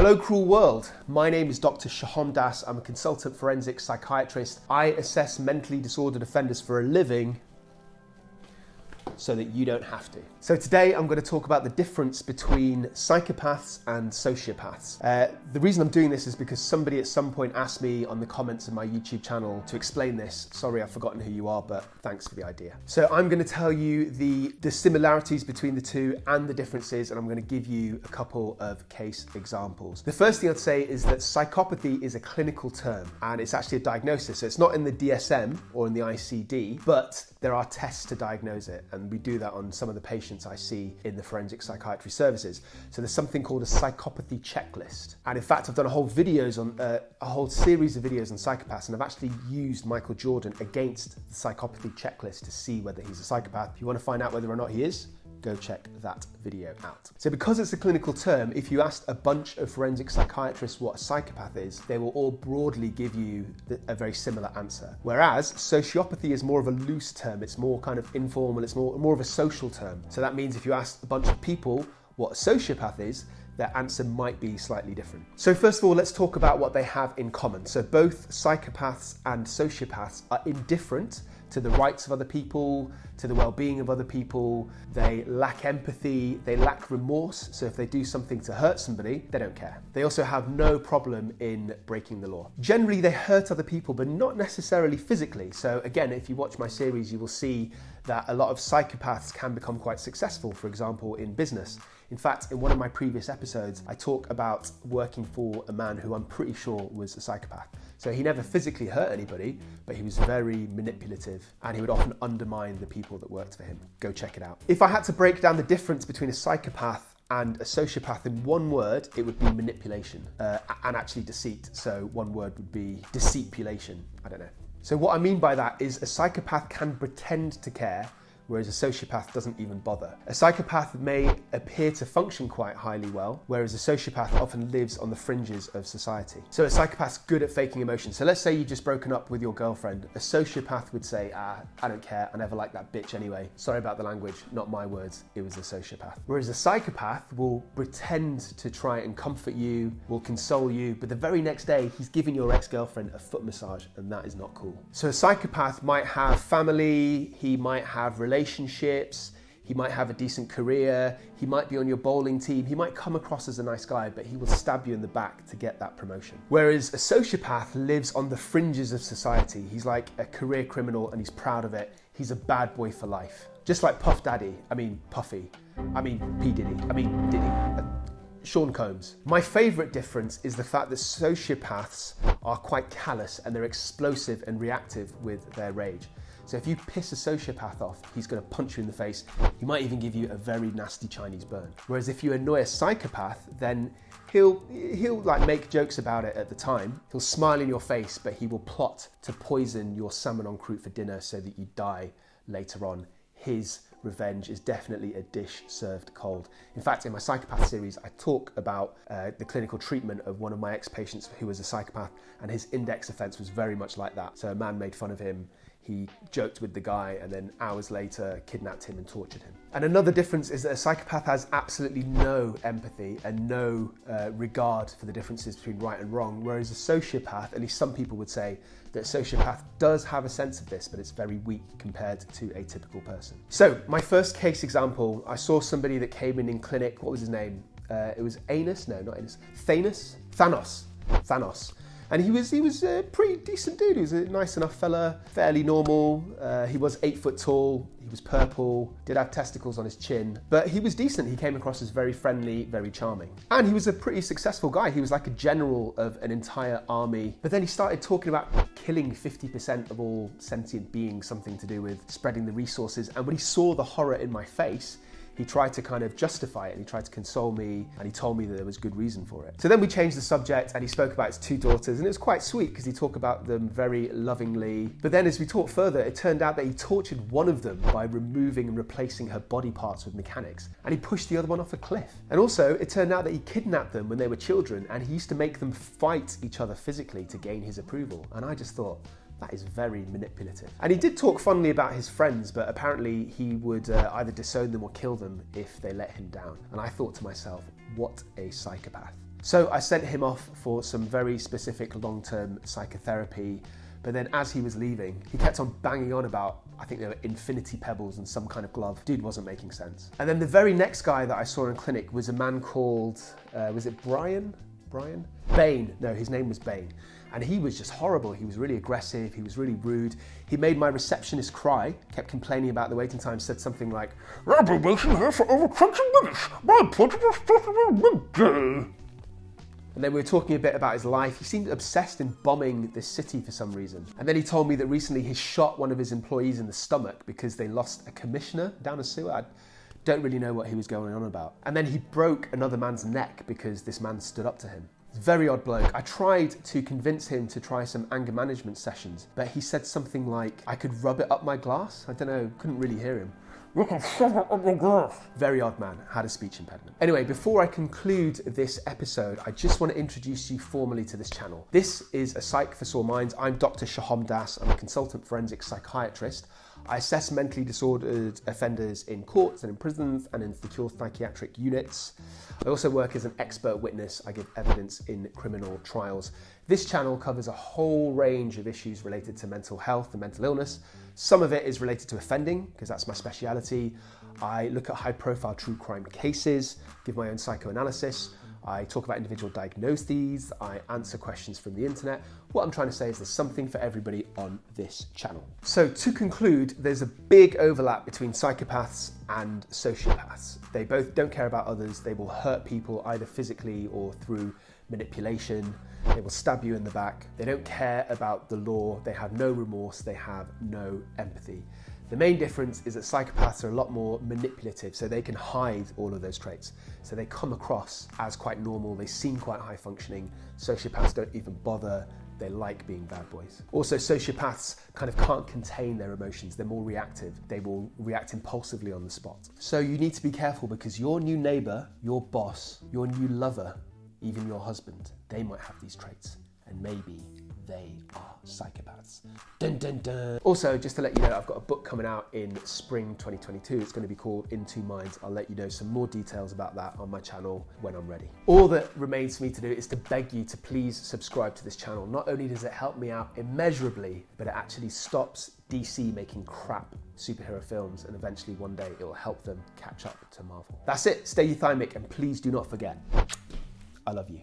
Hello cruel world, my name is Dr. Shahom Das. I'm a consultant forensic psychiatrist. I assess mentally disordered offenders for a living so that you don't have to. So today I'm going to talk about the difference between psychopaths and sociopaths. The reason I'm doing this is because somebody at some point asked me on the comments of my YouTube channel to explain this. Sorry, I've forgotten who you are, but thanks for the idea. So I'm going to tell you the similarities between the two and the differences, and I'm going to give you a couple of case examples. The first thing I'd say is that psychopathy is a clinical term, and it's actually a diagnosis. So it's not in the DSM or in the ICD, but there are tests to diagnose it, and we do that on some of the patients I see in the forensic psychiatry services. So there's something called a psychopathy checklist. And in fact, I've done a whole series of videos on psychopaths, and I've actually used Michael Jordan against the psychopathy checklist to see whether he's a psychopath. If you want to find out whether or not he is, go check that video out. So because it's a clinical term, if you asked a bunch of forensic psychiatrists what a psychopath is, they will all broadly give you a very similar answer. Whereas sociopathy is more of a loose term, it's more kind of informal, it's more of a social term. So that means if you ask a bunch of people what a sociopath is, their answer might be slightly different. So first of all, let's talk about what they have in common. So both psychopaths and sociopaths are indifferent to the rights of other people, to the well-being of other people. They lack empathy, they lack remorse. So if they do something to hurt somebody, they don't care. They also have no problem in breaking the law. Generally, they hurt other people, but not necessarily physically. So again, if you watch my series, you will see that a lot of psychopaths can become quite successful, for example, in business. In fact, in one of my previous episodes, I talk about working for a man who I'm pretty sure was a psychopath. So he never physically hurt anybody, but he was very manipulative, and he would often undermine the people that worked for him. Go check it out. If I had to break down the difference between a psychopath and a sociopath in one word, it would be manipulation, and actually deceit. So one word would be deceitpulation. I don't know. So what I mean by that is a psychopath can pretend to care, whereas a sociopath doesn't even bother. A psychopath may appear to function quite highly well, whereas a sociopath often lives on the fringes of society. So a psychopath's good at faking emotions. So let's say you've just broken up with your girlfriend. A sociopath would say, I don't care, I never liked that bitch anyway. Sorry about the language, not my words, it was a sociopath. Whereas a psychopath will pretend to try and comfort you, will console you, but the very next day he's giving your ex-girlfriend a foot massage, and that is not cool. So a psychopath might have family, he might have relationships, he might have a decent career, he might be on your bowling team, he might come across as a nice guy, but he will stab you in the back to get that promotion. Whereas a sociopath lives on the fringes of society. He's like a career criminal and he's proud of it. He's a bad boy for life. Just like Puffy, P. Diddy, Sean Combs. My favourite difference is the fact that sociopaths are quite callous and they're explosive and reactive with their rage. So if you piss a sociopath off, he's going to punch you in the face. He might even give you a very nasty Chinese burn. Whereas if you annoy a psychopath, then he'll like make jokes about it at the time. He'll smile in your face, but he will plot to poison your salmon en croûte for dinner so that you die later on. His revenge is definitely a dish served cold. In fact, in my psychopath series, I talk about the clinical treatment of one of my ex-patients who was a psychopath, and his index offence was very much like that. So a man made fun of him, he joked with the guy, and then hours later kidnapped him and tortured him. And another difference is that a psychopath has absolutely no empathy and no regard for the differences between right and wrong, whereas a sociopath, at least some people would say, that a sociopath does have a sense of this, but it's very weak compared to a typical person. So my first case example, I saw somebody that came in clinic. What was his name? It was Thanos. And he was a pretty decent dude. He was a nice enough fella, fairly normal. He was 8 foot tall. He was purple, did have testicles on his chin, but he was decent. He came across as very friendly, very charming. And he was a pretty successful guy. He was like a general of an entire army. But then he started talking about killing 50% of all sentient beings, something to do with spreading the resources. And when he saw the horror in my face, he tried to kind of justify it, and he tried to console me, and he told me that there was good reason for it. So then we changed the subject, and he spoke about his 2 daughters, and it was quite sweet because he talked about them very lovingly. But then as we talked further, it turned out that he tortured one of them by removing and replacing her body parts with mechanics, and he pushed the other one off a cliff. And also, it turned out that he kidnapped them when they were children, and he used to make them fight each other physically to gain his approval. And I just thought, that is very manipulative. And he did talk fondly about his friends, but apparently he would either disown them or kill them if they let him down. And I thought to myself, what a psychopath. So I sent him off for some very specific long-term psychotherapy, but then as he was leaving, he kept on banging on about, I think they were infinity pebbles and some kind of glove. Dude wasn't making sense. And then the very next guy that I saw in clinic was a man called, was it Brian? Bain, no, his name was Bain. And he was just horrible. He was really aggressive, he was really rude. He made my receptionist cry, kept complaining about the waiting time, said something like, "I've been waiting here for over 20 minutes. My appointment was supposed to be midday." And then we were talking a bit about his life. He seemed obsessed in bombing this city for some reason. And then he told me that recently he shot one of his employees in the stomach because they lost a commissioner down a sewer. I don't really know what he was going on about. And then he broke another man's neck because this man stood up to him. Very odd bloke. I tried to convince him to try some anger management sessions, but he said something like, I could rub it up my glass. I don't know, couldn't really hear him. You can shove it up your glass. Very odd man, had a speech impediment. Anyway, before I conclude this episode, I just want to introduce you formally to this channel. This is a Psych for Sore Minds. I'm Dr. 𝐏𝐬𝐲𝐜𝐡 𝐅𝐨𝐫 I'm a consultant forensic psychiatrist. I assess mentally disordered offenders in courts and in prisons and in secure psychiatric units. I also work as an expert witness. I give evidence in criminal trials. This channel covers a whole range of issues related to mental health and mental illness. Some of it is related to offending, because that's my speciality. I look at high-profile true crime cases, give my own psychoanalysis. I talk about individual diagnoses. I answer questions from the internet. What I'm trying to say is there's something for everybody on this channel. So to conclude, there's a big overlap between psychopaths and sociopaths. They both don't care about others. They will hurt people either physically or through manipulation. They will stab you in the back. They don't care about the law. They have no remorse. They have no empathy. The main difference is that psychopaths are a lot more manipulative, so they can hide all of those traits. So they come across as quite normal. They seem quite high functioning. Sociopaths don't even bother. They like being bad boys. Also, sociopaths kind of can't contain their emotions. They're more reactive. They will react impulsively on the spot. So you need to be careful because your new neighbor, your boss, your new lover, even your husband, they might have these traits, and maybe they are psychopaths. Dun, dun, dun. Also, just to let you know, I've got a book coming out in spring 2022. It's going to be called In Two Minds. I'll let you know some more details about that on my channel when I'm ready. All that remains for me to do is to beg you to please subscribe to this channel. Not only does it help me out immeasurably, but it actually stops DC making crap superhero films, and eventually one day it will help them catch up to Marvel. That's it. Stay euthymic, and please do not forget, I love you.